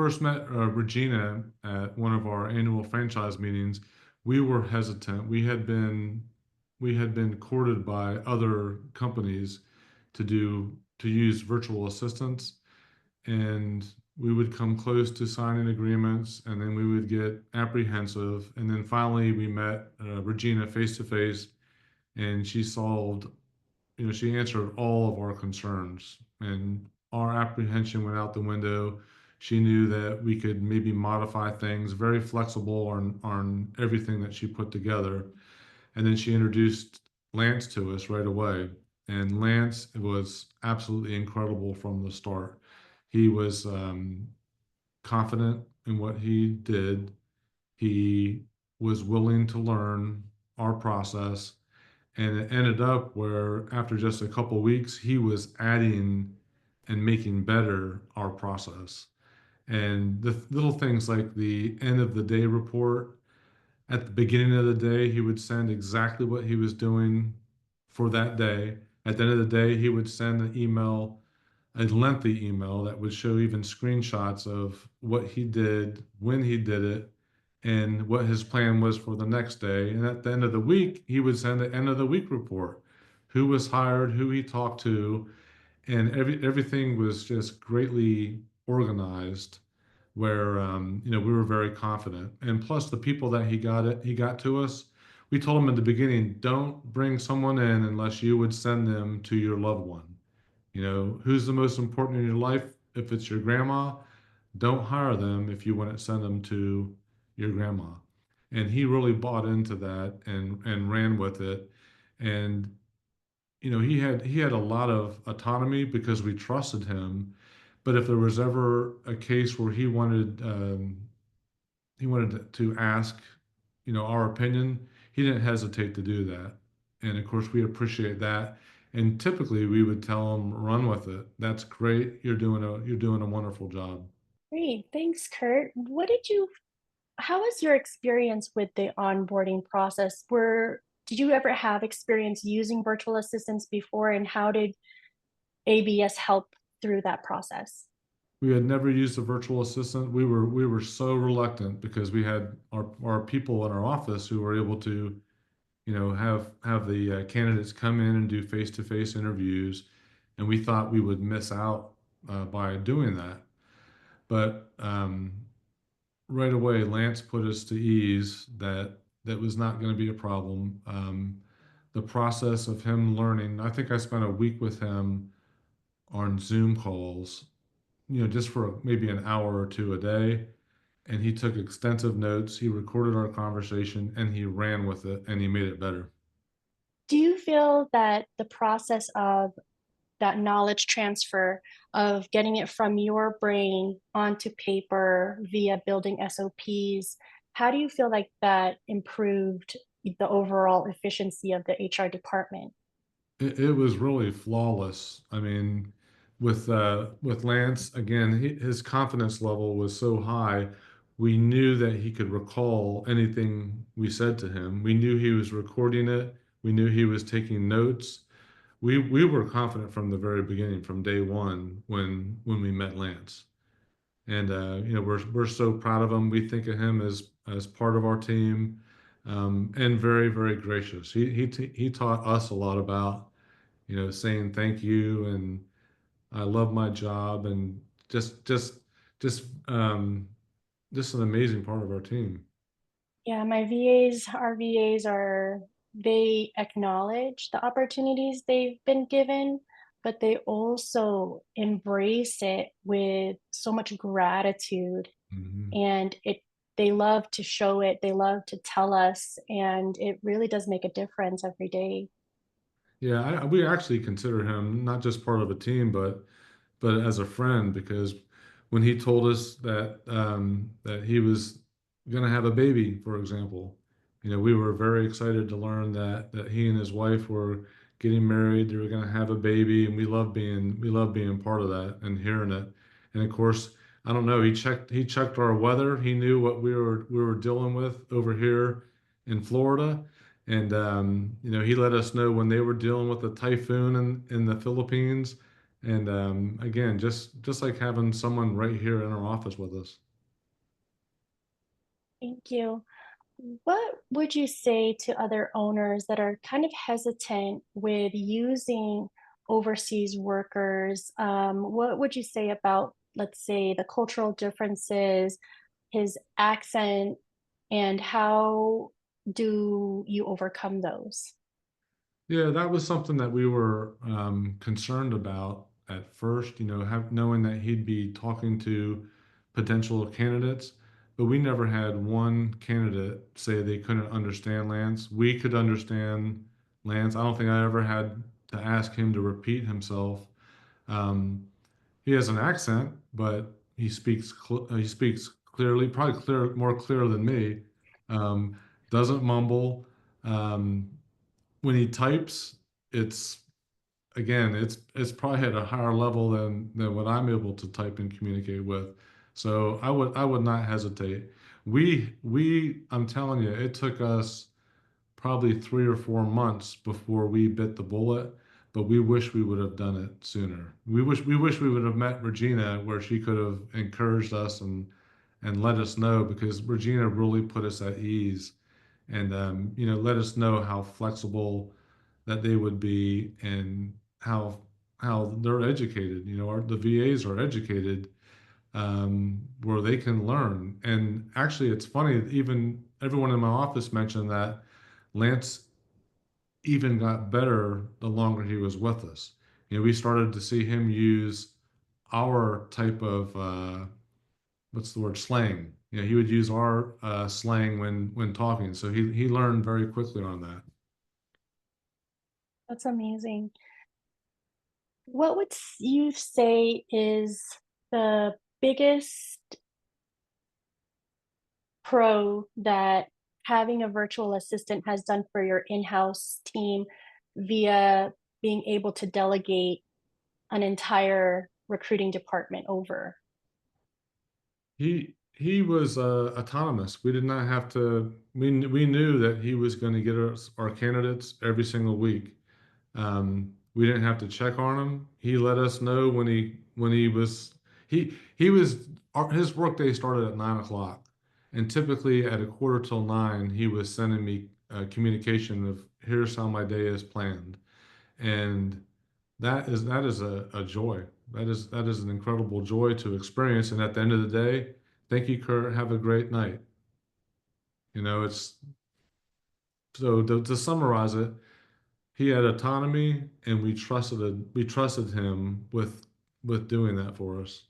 first met Regina at one of our annual franchise meetings, we were hesitant. We had been courted by other companies to use virtual assistants, and we would come close to signing agreements, and then we would get apprehensive, and then finally we met Regina face to face, and she answered all of our concerns, and our apprehension went out the window. She knew that we could maybe modify things, very flexible on everything that she put together. And then she introduced Lance to us right away. And Lance was absolutely incredible from the start. He was confident in what he did. He was willing to learn our process. And it ended up where after just a couple of weeks, he was adding and making better our process. And the little things like the end of the day report, at the beginning of the day, he would send exactly what he was doing for that day. At the end of the day, he would send an email, a lengthy email that would show even screenshots of what he did, when he did it, and what his plan was for the next day. And at the end of the week, he would send the end of the week report, who was hired, who he talked to, and everything was just greatly organized where we were very confident. And plus the people that he got to us, we told him at the beginning, don't bring someone in unless you would send them to your loved one. Who's the most important in your life? If it's your grandma, don't hire them if you wouldn't send them to your grandma. And he really bought into that and ran with it. And he had a lot of autonomy because we trusted him. But if there was ever a case where he wanted to ask, our opinion, he didn't hesitate to do that. And of course, we appreciate that. And typically, we would tell him, "Run with it. That's great. You're doing a wonderful job." Great. Thanks, Kurt. How was your experience with the onboarding process? Did you ever have experience using virtual assistants before, and how did ABS help through that process? We had never used a virtual assistant. We were so reluctant because we had our people in our office who were able to have the candidates come in and do face-to-face interviews, and we thought we would miss out by doing that. But right away, Lance put us to ease that that was not going to be a problem. The process of him learning, I think I spent a week with him on Zoom calls, just for maybe an hour or two a day. And he took extensive notes. He recorded our conversation and he ran with it and he made it better. Do you feel that the process of that knowledge transfer of getting it from your brain onto paper via building SOPs, how do you feel like that improved the overall efficiency of the HR department? It was really flawless. I mean, with Lance, again, his confidence level was so high. We knew that he could recall anything we said to him. We knew he was recording it. We knew he was taking notes. We were confident from the very beginning, from day one when we met Lance. And we're so proud of him. We think of him as part of our team, and very, very gracious. He taught us a lot about saying thank you and I love my job, and just just an amazing part of our team. Yeah, our VAs they acknowledge the opportunities they've been given, but they also embrace it with so much gratitude. Mhm. And they love to show it, they love to tell us, and it really does make a difference every day. Yeah, we actually consider him not just part of a team, but as a friend, because when he told us that he was going to have a baby, for example, we were very excited to learn that he and his wife were getting married. They were going to have a baby, and we love being part of that and hearing it. And of course, I don't know. He checked our weather. He knew what we were dealing with over here in Florida, and he let us know when they were dealing with a typhoon in the Philippines, And again, just like having someone right here in our office with us. Thank you. What would you say to other owners that are kind of hesitant with using overseas workers? What would you say about, let's say, the cultural differences, his accent, and how do you overcome those? Yeah, that was something that we were concerned about at first, knowing that he'd be talking to potential candidates, but we never had one candidate say they couldn't understand Lance. We could understand Lance. I don't think I ever had to ask him to repeat himself. Um, he has an accent, but he speaks clearly, probably more clear than me. Um, doesn't mumble. Um, when he types, it's it's probably at a higher level than what I'm able to type and communicate with. So I would not hesitate. I'm telling you, it took us probably 3 or 4 months before we bit the bullet, but we wish we would have done it sooner. We wish we would have met Regina where she could have encouraged us and let us know, because Regina really put us at ease and let us know how flexible that they would be, and how they're educated. The VAs are educated, where they can learn. And actually, it's funny. Even everyone in my office mentioned that Lance even got better the longer he was with us. We started to see him use our type of what's the word, slang. He would use our slang when talking. So he learned very quickly on that. That's amazing. What would you say is the biggest pro that having a virtual assistant has done for your in-house team via being able to delegate an entire recruiting department over? He was autonomous. We did not have to. We knew that he was going to get us our candidates every single week. We didn't have to check on him. He let us know when he was he was his workday started at 9 o'clock, and typically at a quarter till 9 he was sending me communication of here's how my day is planned, and that is a joy. That is an incredible joy to experience. And at the end of the day, thank you, Kurt. Have a great night. It's so to summarize it, he had autonomy, and we trusted him with doing that for us.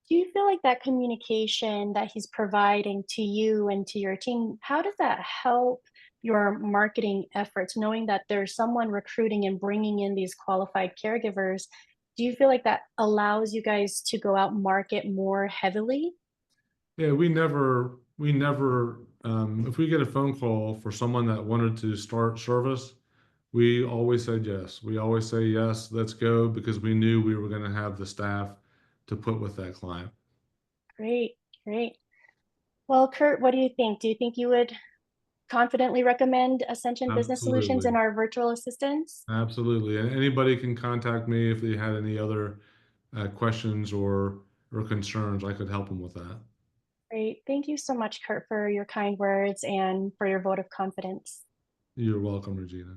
Do you feel like that communication that he's providing to you and to your team, how does that help your marketing efforts, knowing that there's someone recruiting and bringing in these qualified caregivers? Do you feel like that allows you guys to go out market more heavily? Yeah, we never, if we get a phone call for someone that wanted to start service, we always said yes. We always say yes, let's go, because we knew we were going to have the staff to put with that client. Great, great. Well, Kurt, what do you think? Do you think you would confidently recommend Ascension Business Solutions Absolutely. and our virtual assistants? Absolutely. And anybody can contact me if they had any other questions or concerns. I could help them with that. Great. Thank you so much, Kurt, for your kind words and for your vote of confidence. You're welcome, Regina.